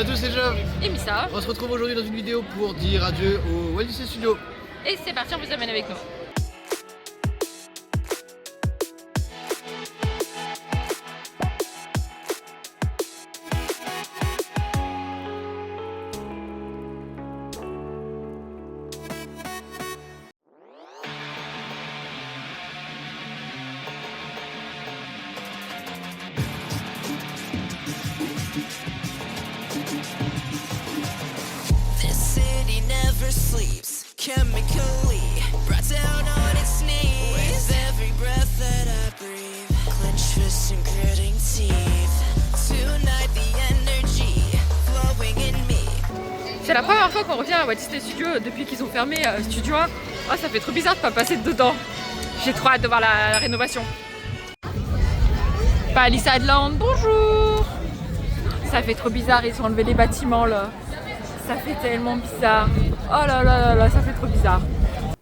à tous, c'est Joe. Et Missa. On se retrouve aujourd'hui dans une vidéo pour dire adieu au Walt Disney Studio. Et c'est parti, on vous amène avec nous. Sleeps chemically brought down on its knees. With every breath that I breathe, clenched fists and gritting teeth. Tonight the energy flowing in me. C'est la première fois qu'on revient à Walt Disney Studio depuis qu'ils ont fermé Studio 1. Oh, ça fait trop bizarre de pas passer dedans. J'ai trop hâte de voir la rénovation. Palissadeland, bonjour. Ça fait trop bizarre, ils ont enlevé les bâtiments là. Ça fait tellement bizarre. Oh là là là, ça fait trop bizarre.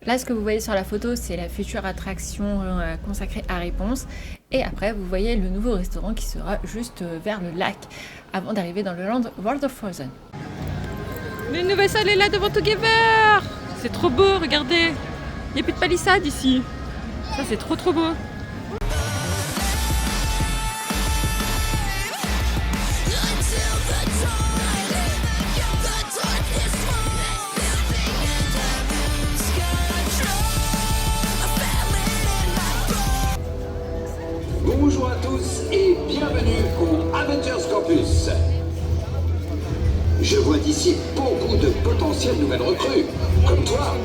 Là, ce que vous voyez sur la photo, c'est la future attraction consacrée à Réponse. Et après, vous voyez le nouveau restaurant qui sera juste vers le lac, avant d'arriver dans le land World of Frozen. Une nouvelle salle est là devant Together. C'est trop beau, regardez. Il n'y a plus de palissade ici. Ça, c'est trop trop beau. Bonjour à tous et bienvenue au Avengers Campus. Je vois d'ici beaucoup de potentielles nouvelles recrues, comme toi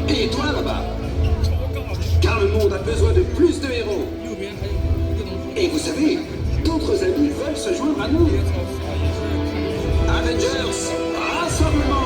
et toi là-bas. Car le monde a besoin de plus de héros. Et vous savez, d'autres amis veulent se joindre à nous. Avengers, rassemblement!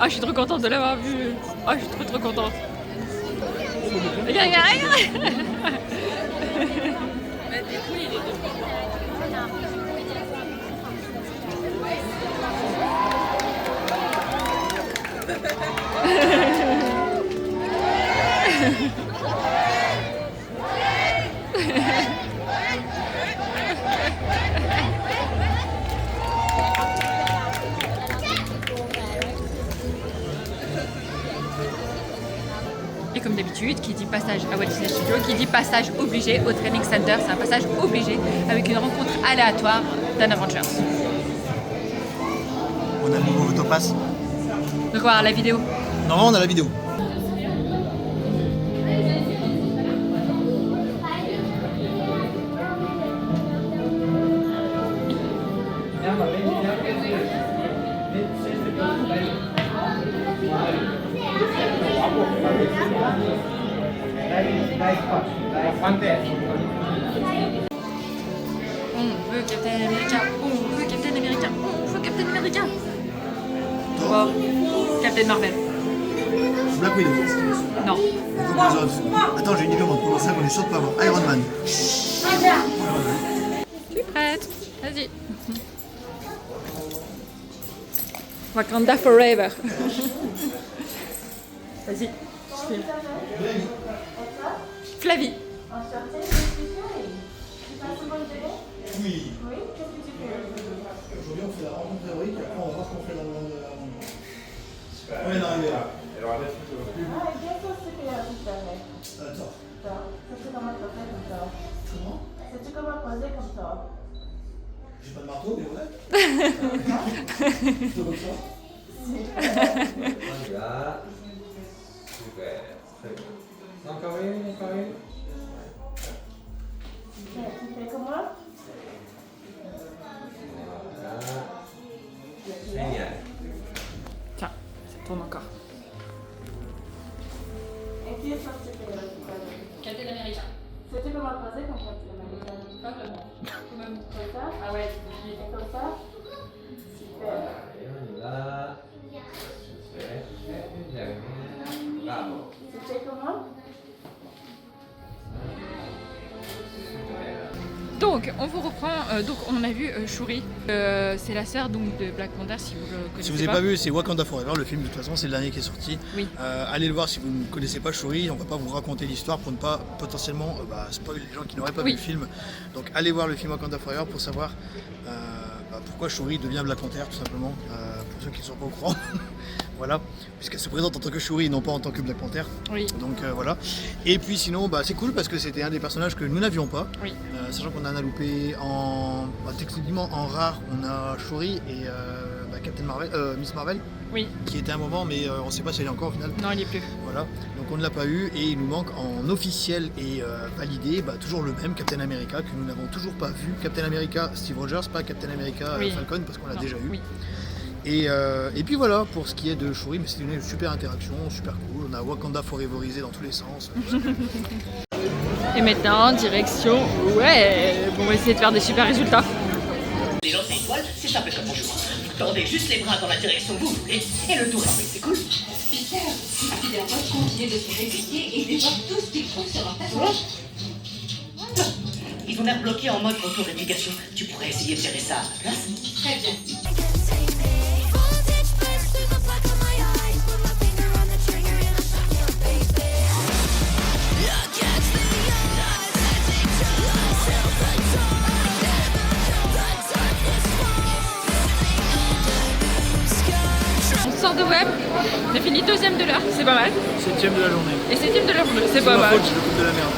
Ah, je suis trop contente de l'avoir vu. Ah, je suis trop contente. Regarde, regarde. Et comme d'habitude, qui dit passage à Walt Disney Studio, qui dit passage obligé au Training Center, c'est un passage obligé avec une rencontre aléatoire d'un Avengers. On a mon autopass. De quoi, la vidéo? Non, on a la vidéo. On veut Captain America, on veut Captain America, on veut Captain America. Oh, Captain Marvel. Black Widow. Non. Attends, j'ai une demande. Comment ça, on est sûr de pas avoir Iron Man? Je suis prête. Vas-y. Wakanda Forever. Vas-y. Flavie. Oui. Aujourd'hui, on fait la rencontre théorique, après on va voir ce qu'on fait dans le monde de la rencontre. On est arrivé là. Attends. Comment? C'est-tu comment poser comme ça? J'ai pas de marteau, mais ouais. Plutôt comme ça. Là. Super. Très bien. Encore une, encore une. Tu fais comment? Voilà. Génial. Tiens, ça tourne encore. Et qui est sorti de Captain America. C'était comment poser comme Captain America? Pas vraiment. Comme ça? Ah ouais, comme ça? Super. Allez, on y va. Super. Une dernière. Bravo. C'était comment? Donc, on vous reprend. Donc, on a vu Shuri. C'est la sœur donc de Black Panther, si vous le connaissez Si vous n'avez pas vu, c'est Wakanda Forever, le film de toute façon, c'est le dernier qui est sorti. Oui. Allez le voir si vous ne connaissez pas Shuri, on va pas vous raconter l'histoire pour ne pas potentiellement spoiler les gens qui n'auraient pas vu le film. Donc allez voir le film Wakanda Forever pour savoir pourquoi Shuri devient Black Panther tout simplement, pour ceux qui ne sont pas au courant. Voilà, puisqu'elle se présente en tant que Shuri et non pas en tant que Black Panther. Oui. Donc voilà. Et puis sinon, c'est cool parce que c'était un des personnages que nous n'avions pas. Oui. Sachant qu'on en a loupé techniquement en rare, on a Shuri et Captain Marvel, Miss Marvel, Oui. qui était un moment, mais on ne sait pas si elle est encore au final. Non, il est plus. Voilà, donc on ne l'a pas eu et il nous manque en officiel et validé, toujours le même Captain America que nous n'avons toujours pas vu. Captain America Steve Rogers, pas Captain America Oui. Falcon parce qu'on l'a Non, déjà eu. Oui. Et puis voilà pour ce qui est de Shuri, mais c'était une super interaction, super cool. On a Wakanda foreverisé dans tous les sens. Et maintenant, direction. Ouais, bon, on va essayer de faire des super résultats. Les lancers étoiles, c'est simple comme bonjour. Vous tendez juste les bras dans la direction que vous voulez et le tour est fait, c'est cool. Peter, Spider-Man continue de se réveiller et dévore tout ce qu'il trouve sur leur tatouage. Ils ont l'air bloqués en mode auto-réplication. Tu pourrais essayer de gérer ça à ma place. Très bien. On sort de web, on a fini 2ème de l'heure, c'est pas mal. 7ème de la journée. Et 7ème de l'heure, c'est C'est pas ma mal. faute, je le coupe de la merde.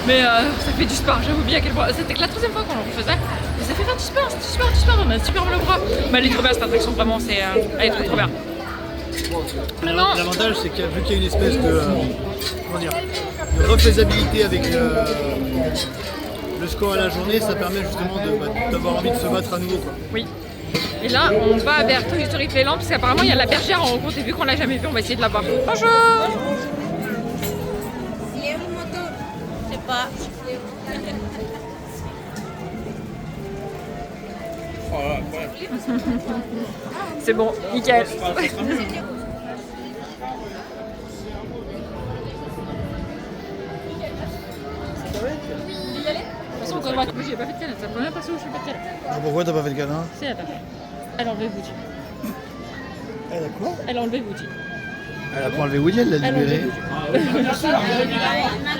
Mais ça fait du sport, j'avoue bien à quel point. C'était que la 3ème fois qu'on le refaisait. Et ça fait faire du sport, c'est du sport, on a super mal au bras. Mais elle est trop bien cette attraction, vraiment, elle est trop bien. Maintenant, L'avantage, c'est qu'il vu qu'il y a une espèce de, de refaisabilité avec le score à la journée, ça permet justement d'avoir envie de se battre à nouveau, quoi. oui. Et là, on va vers Toy Story Playland parce qu'apparemment il y a la bergère en rencontre et vu qu'on l'a jamais vue, on va essayer de la voir. Bonjour. Il est où le moto? Je sais pas. C'est bon, nickel. De toute façon, quand moi, j'ai pas fait de câlin, c'est la première fois où je fais pas de câlin. Pourquoi t'as pas fait de câlin? C'est la personne. Elle a enlevé Woody. Elle a quoi? Elle a enlevé Woody. Elle a pas enlevé Woody, elle l'a Elle a enlevé libéré. Woody.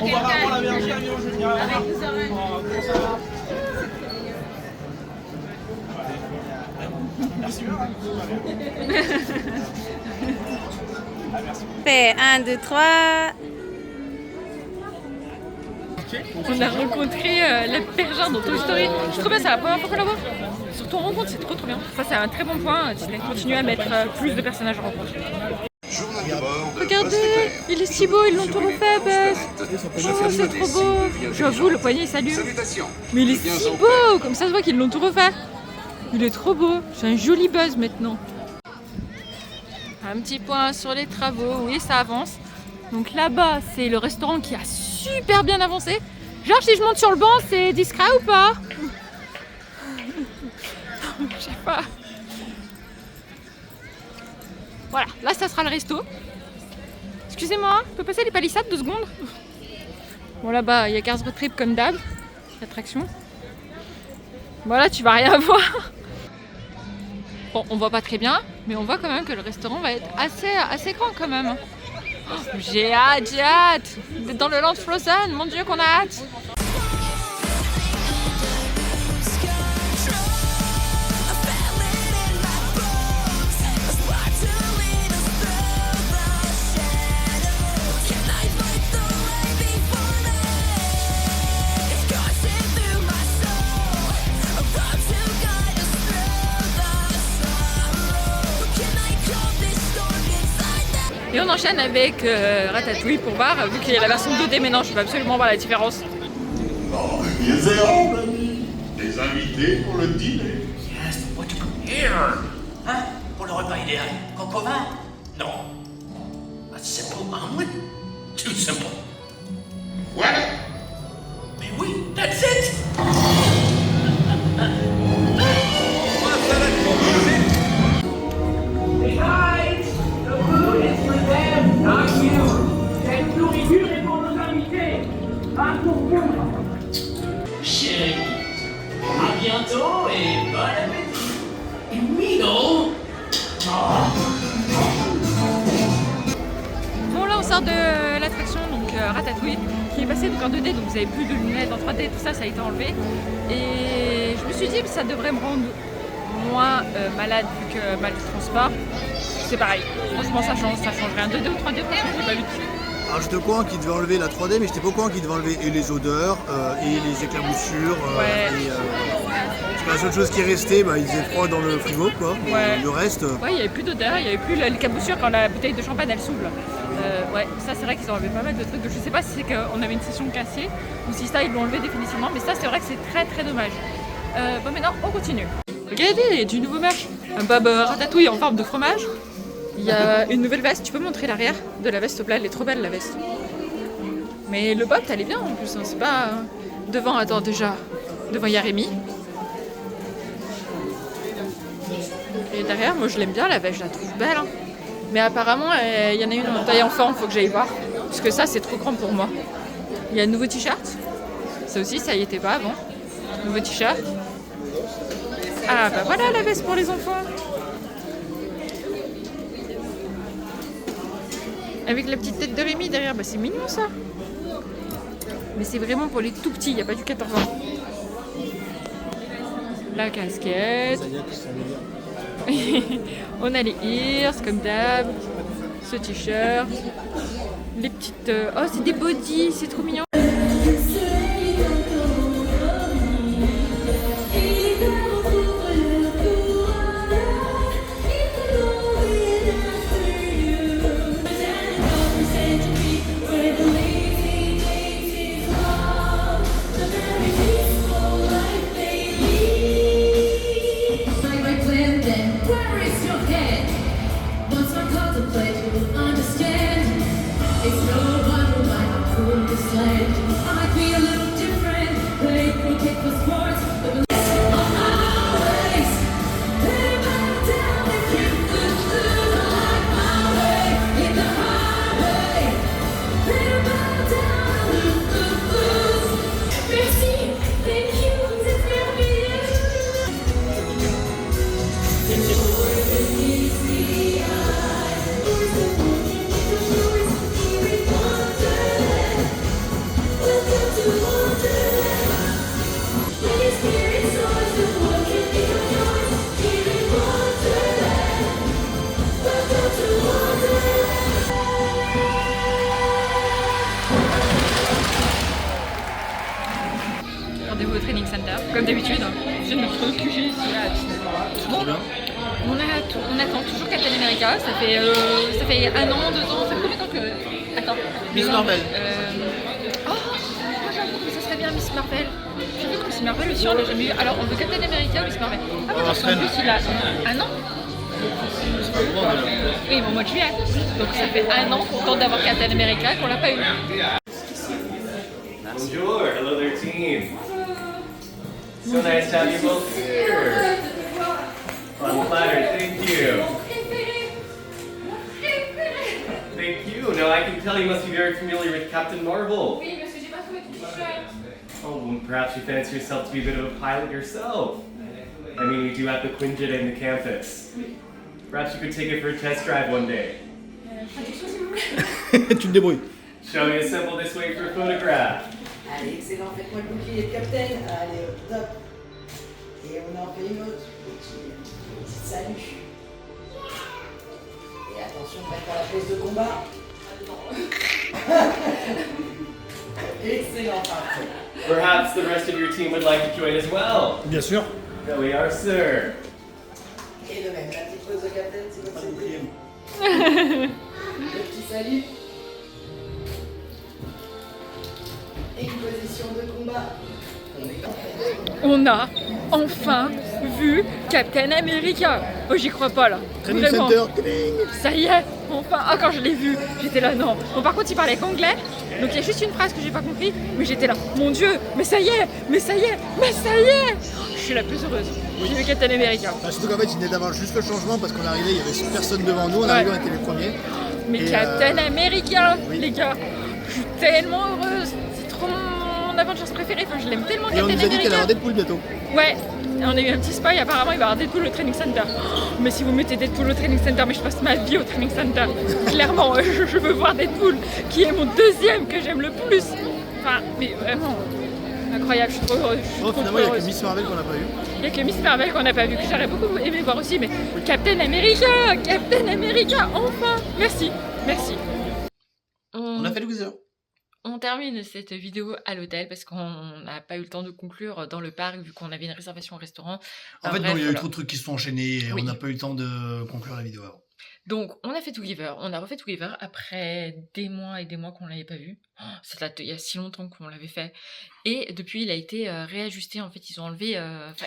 On va voir la version en général. Merci. Fait 1, 2, 3. On a rencontré la bergère dans Toy Story. C'est trop bien, c'est la première fois qu'on la voit. Surtout en rencontre, c'est trop bien. Ça, c'est un très bon point. Disney continue à mettre plus de personnages en rencontre. Regardez, il est si beau, ils l'ont tout refait, Buzz. Oh, c'est trop beau. J'avoue, le poignet il s'allume. Mais il est si beau, comme ça se voit qu'ils l'ont tout refait. Il est trop beau. C'est un joli Buzz maintenant. Un petit point sur les travaux. Oui, ça avance. Donc là-bas, c'est le restaurant qui a super bien avancé. Genre, si je monte sur le banc, c'est discret ou pas? Je sais pas. Voilà, là ça sera le resto. Excusez-moi, je peux passer les palissades 2 secondes? Bon, là-bas, il y a Cars Road Trip comme d'hab. L'attraction. Voilà, tu vas rien voir. Bon, on voit pas très bien, mais on voit quand même que le restaurant va être assez grand quand même. Oh, j'ai hâte d'être dans le Land Frozen, mon Dieu qu'on a hâte. Et on enchaîne avec Ratatouille pour voir, vu qu'il y a la version 2D maintenant, je veux absolument voir la différence. Oh, les erreurs, l'ami. Des invités pour le dîner. Yes, what you come here? Hein? Pour le repas idéal. Coq au vin? Non. A simple omelet? Too simple. What? Mais oui, that's it! appétit. À bientôt et bon appétit. Mino. Bon là on sort de l'attraction donc Ratatouille qui est passé donc en 2D donc vous avez plus de lunettes en 3D, tout ça ça a été enlevé et je me suis dit que ça devrait me rendre moins malade vu que mal du transport. C'est pareil, franchement ça change rien. 2D ou 3D franchement j'ai pas vu dessus. Alors j'étais au courant qu'il devait enlever la 3D mais j'étais pas au courant qu'il devait enlever et les odeurs et les éclaboussures la seule chose qui est restée, il faisait froid dans le frigo quoi. Ouais. Le reste... Ouais, il n'y avait plus d'odeur, il n'y avait plus l'éclaboussure quand la bouteille de champagne elle s'ouvre. Ouais, ça c'est vrai qu'ils ont enlevé pas mal de trucs. Je sais pas si c'est qu'on avait une session cassée ou si ça ils l'ont enlevé définitivement, mais ça c'est vrai que c'est très très dommage. Bon maintenant on continue. Regardez, il y a du nouveau merch. Un bob ratatouille en forme de fromage. Il y a une nouvelle veste, tu peux montrer l'arrière de la veste là, elle est trop belle la veste. Mais le bob elle est bien en plus, hein. C'est pas... Devant, attends déjà, devant il y a Rémi. Et derrière, moi je l'aime bien la veste, je la trouve belle. Hein. Mais apparemment, il y en a une en taille enfant, il faut que j'aille voir. Parce que ça, c'est trop grand pour moi. Il y a un nouveau t-shirt. Ça aussi, ça y était pas avant. Nouveau t-shirt. Ah bah voilà la veste pour les enfants. Avec la petite tête de Rémi derrière, bah c'est mignon ça. Mais c'est vraiment pour les tout petits, il n'y a pas du 14 ans. La casquette. On a les ears comme d'hab, ce t-shirt, les petites... Oh c'est des bodys, c'est trop mignon. Rendez-vous au training center, comme d'habitude. C'est notre QG ici à Disneyland. On attend toujours Captain America, ça fait 1 an, 2 ans, ça fait combien de temps que... Attends. Miss Marvel. Oh, moi j'avoue que ça serait bien Miss Marvel. J'ai vu que Miss Marvel aussi on l'a jamais vu. Alors on veut Captain America ou Miss Marvel. Ah parce qu'en plus il a 1 an. Oui, au mois de juillet. Donc ça fait 1 an qu'on tente d'avoir Captain America qu'on l'a pas eu. Bonjour, hello there team. So nice to have you both here. I'm flattered, thank you. Thank you. Now I can tell you must be very familiar with Captain Marvel. Oui, parce que j'ai pas trouvé ton t-shirt. Oh, well, perhaps you fancy yourself to be a bit of a pilot yourself. I mean, we do have the Quinjet in the campus. Perhaps you could take it for a test drive one day. Tu te débrouilles. Shall we assemble this way for a photograph? Allez, excellent, faites-moi le bouclier de Captain. Allez, au top. Et on en fait une autre. Petit salut. Et attention, faites pas la pose de combat. Excellent, parfait. Perhaps the rest of your team would like to join as well. Bien sûr. There we are, sir. Et de même, la petite pose de Captain, c'est votre bouclier. Le petit salut. Et une position de combat. On a enfin vu Captain America. Oh, j'y crois pas là. Training Vraiment. Center. Ça y est, enfin. Ah, quand je l'ai vu, j'étais là, non. Bon, par contre, il parlait qu'anglais. Donc il y a juste une phrase que j'ai pas compris. Mais j'étais là, mon Dieu, mais ça y est, mais ça y est, mais ça y est. Je suis la plus heureuse. J'ai vu Captain America. Surtout qu'en fait, il venait d'avoir juste le changement parce qu'on arrivait, il y avait personne devant nous. On arrivait, on était les premiers. Mais Et Captain America, oui. les gars. Je suis tellement heureuse. C'est trop mon Avengers préféré, enfin je l'aime tellement Et on Captain nous a dit qu'elle America. allait avoir Deadpool bientôt. Ouais, on a eu un petit spoil, apparemment il va y avoir Deadpool au Training Center. Oh, mais si vous mettez Deadpool au Training Center, mais je passe ma vie au Training Center. Clairement, je veux voir Deadpool, qui est mon deuxième que j'aime le plus. Enfin, mais vraiment, incroyable, je suis trop heureuse. Finalement, il n'y a que Miss Marvel qu'on n'a pas eu. Il n'y a que Miss Marvel qu'on n'a pas vu, que j'aurais beaucoup aimé voir aussi, mais Captain America, enfin. Merci. On a fait le Weezer. On termine cette vidéo à l'hôtel parce qu'on n'a pas eu le temps de conclure dans le parc vu qu'on avait une réservation au restaurant. En fait, non, il y a eu trop de trucs qui se sont enchaînés et Oui. on n'a pas eu le temps de conclure la vidéo avant. Donc, on a fait Together, on a refait Together après des mois et des mois qu'on l'avait pas vu. Oh, il y a si longtemps qu'on l'avait fait. Et depuis, il a été réajusté. En fait, ils ont enlevé.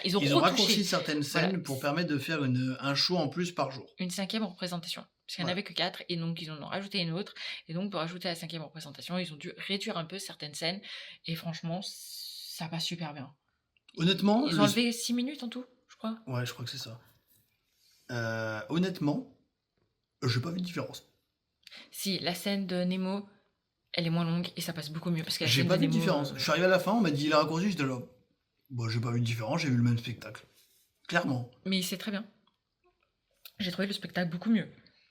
Ils ont raccourci certaines scènes pour permettre de faire un show en plus par jour. Une 5e représentation. Parce qu'il n'y en avait que 4, et donc ils en ont rajouté une autre. Et donc, pour rajouter la 5e représentation, ils ont dû réduire un peu certaines scènes. Et franchement, ça va super bien. Honnêtement. Ils ont enlevé 6 minutes en tout, je crois. Ouais, je crois que c'est ça. Honnêtement, j'ai pas vu de différence. Si, la scène de Nemo, elle est moins longue et ça passe beaucoup mieux. Parce que J'ai pas vu de différence. Je suis arrivé à la fin, on m'a dit il a raccourci, j'étais là. Bon, j'ai pas vu de différence, j'ai vu le même spectacle. Clairement. Mais c'est très bien. J'ai trouvé le spectacle beaucoup mieux,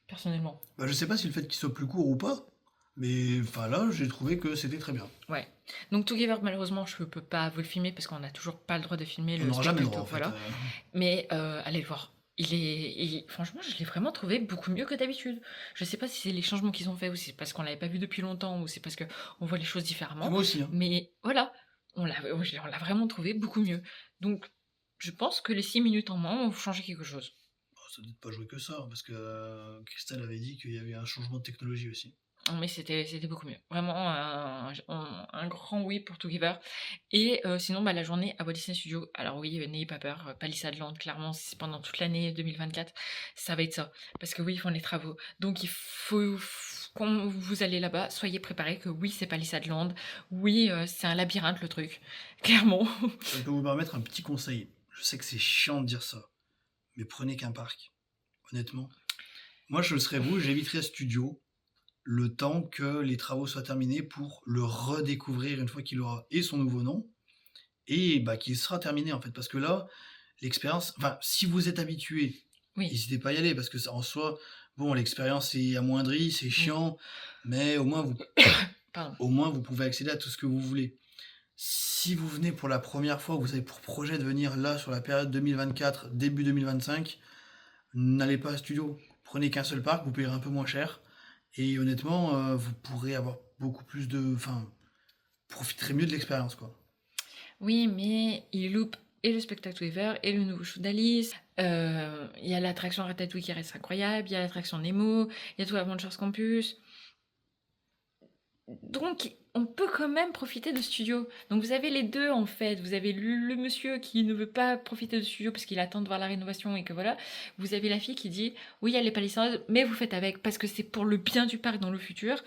personnellement. Je sais pas si le fait qu'il soit plus court ou pas, mais enfin là, j'ai trouvé que c'était très bien. Ouais. Donc Together, malheureusement, je peux pas vous le filmer parce qu'on n'a toujours pas le droit de filmer On le n'aura jamais spectacle. le droit, en fait. Voilà. Mais allez le voir. Franchement, je l'ai vraiment trouvé beaucoup mieux que d'habitude. Je sais pas si c'est les changements qu'ils ont fait ou si c'est parce qu'on l'avait pas vu depuis longtemps ou c'est parce qu'on voit les choses différemment. Moi aussi. Hein. Mais voilà, on l'a vraiment trouvé beaucoup mieux. Donc, je pense que les 6 minutes en moins ont changé quelque chose. Ça ne doit pas jouer que ça, parce que Christelle avait dit qu'il y avait un changement de technologie aussi. Mais c'était beaucoup mieux. Vraiment un grand oui pour Together. Et sinon, la journée à Walt Disney Studios. Alors oui, n'ayez pas peur. Palisade Land, clairement, c'est pendant toute l'année 2024. Ça va être ça. Parce que oui, ils font les travaux. Donc il faut quand vous allez là-bas, soyez préparés que oui, c'est Palisade Land. Oui, c'est un labyrinthe le truc. Clairement. Je peux vous permettre un petit conseil. Je sais que c'est chiant de dire ça. Mais prenez qu'un parc. Honnêtement. Moi, je serais vous, j'éviterais Studio le temps que les travaux soient terminés pour le redécouvrir une fois qu'il aura et son nouveau nom et qu'il sera terminé en fait. Parce que là, l'expérience, si vous êtes habitué, n'hésitez pas à y aller parce que ça, en soi, bon, l'expérience est amoindrie, c'est chiant, mais au moins vous pouvez accéder à tout ce que vous voulez. Si vous venez pour la première fois, vous avez pour projet de venir là sur la période 2024, début 2025, n'allez pas à Studio. Prenez qu'un seul parc, vous payerez un peu moins cher. Et honnêtement, vous pourrez avoir beaucoup plus de... profiterez mieux de l'expérience, quoi. Oui, mais il loupe et le spectacle Together et le nouveau show d'Alice. Il y a l'attraction Ratatouille qui reste incroyable. Il y a l'attraction Nemo. Il y a tout Avengers Campus. Donc, on peut quand même profiter de Studio. Donc, vous avez les deux, en fait. Vous avez le monsieur qui ne veut pas profiter de Studio parce qu'il attend de voir la rénovation et que voilà. Vous avez la fille qui dit, oui, il y a les palissades, mais vous faites avec parce que c'est pour le bien du parc dans le futur.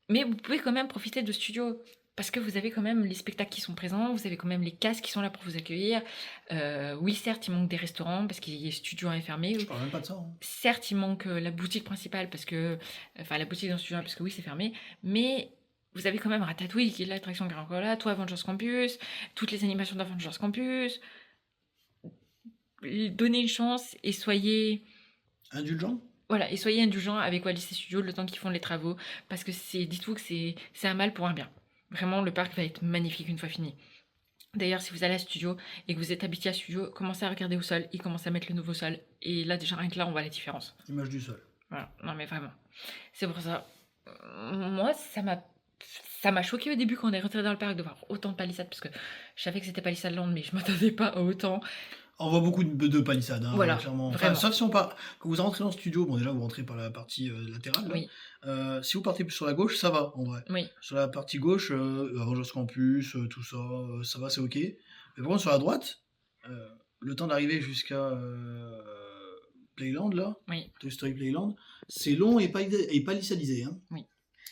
Mais vous pouvez quand même profiter de Studio parce que vous avez quand même les spectacles qui sont présents, vous avez quand même les cases qui sont là pour vous accueillir. Oui, certes, il manque des restaurants parce qu'il y a Studio est fermé. Je parle même pas de ça. Hein. Certes, il manque la boutique principale parce que... la boutique dans Studio parce que oui, c'est fermé. Mais... vous avez quand même Ratatouille qui est l'attraction Grand-Cola, tout Avengers Campus, toutes les animations d'Avengers Campus. Donnez une chance et soyez... indulgents. Voilà, et soyez indulgents avec Walt Disney Studios le temps qu'ils font les travaux, parce que dites-vous que c'est un mal pour un bien. Vraiment, le parc va être magnifique une fois fini. D'ailleurs, si vous allez à Studio et que vous êtes habitué à Studio, commencez à regarder au sol, ils commencent à mettre le nouveau sol. Et là, déjà, rien que là, on voit la différence. Image du sol. Voilà, non mais vraiment. C'est pour ça. Moi, ça m'a choqué au début quand on est rentré dans le parc de voir autant de palissades, parce que je savais que c'était Palisade Land, mais je m'attendais pas à autant. On voit beaucoup de palissades, hein, voilà, clairement. Sauf si quand vous rentrez dans le studio, bon déjà vous rentrez par la partie latérale. Oui. Si vous partez plus sur la gauche, ça va en vrai. Oui. Sur la partie gauche, Avengers Campus, tout ça, ça va, c'est ok. Mais par contre sur la droite, le temps d'arriver jusqu'à Playland là, Toy Story Playland, c'est long et palissadisé. Hein. Oui.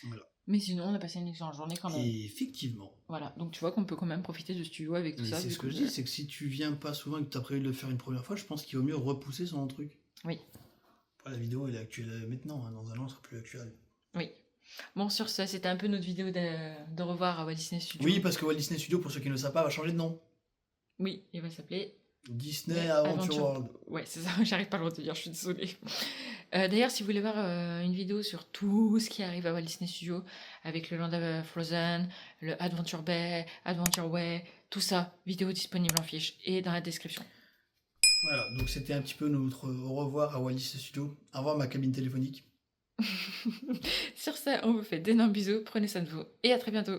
Voilà. Mais sinon, on a passé une excellente journée quand même. Et effectivement. Voilà, donc tu vois qu'on peut quand même profiter de Studio avec tout ça. C'est ce que je dis, c'est que si tu viens pas souvent et que tu as prévu de le faire une première fois, je pense qu'il vaut mieux repousser son truc. Oui. Après, la vidéo, elle est actuelle maintenant, hein. Dans un an, elle sera plus actuelle. Oui. Bon, sur ce, c'était un peu notre vidéo de revoir à Walt Disney Studios. Oui, parce que Walt Disney Studios, pour ceux qui ne le savent pas, va changer de nom. Oui, il va s'appeler Disney Adventure World. Ouais, c'est ça, j'arrive pas à le retenir, je suis désolée. D'ailleurs, si vous voulez voir une vidéo sur tout ce qui arrive à Walt Disney Studios, avec le Land of Frozen, le Adventure Bay, Adventure Way, tout ça, vidéo disponible en fiche et dans la description. Voilà, donc c'était un petit peu notre au revoir à Walt Disney Studios. Au revoir ma cabine téléphonique. Sur ça, on vous fait d'énormes bisous, prenez soin de vous et à très bientôt.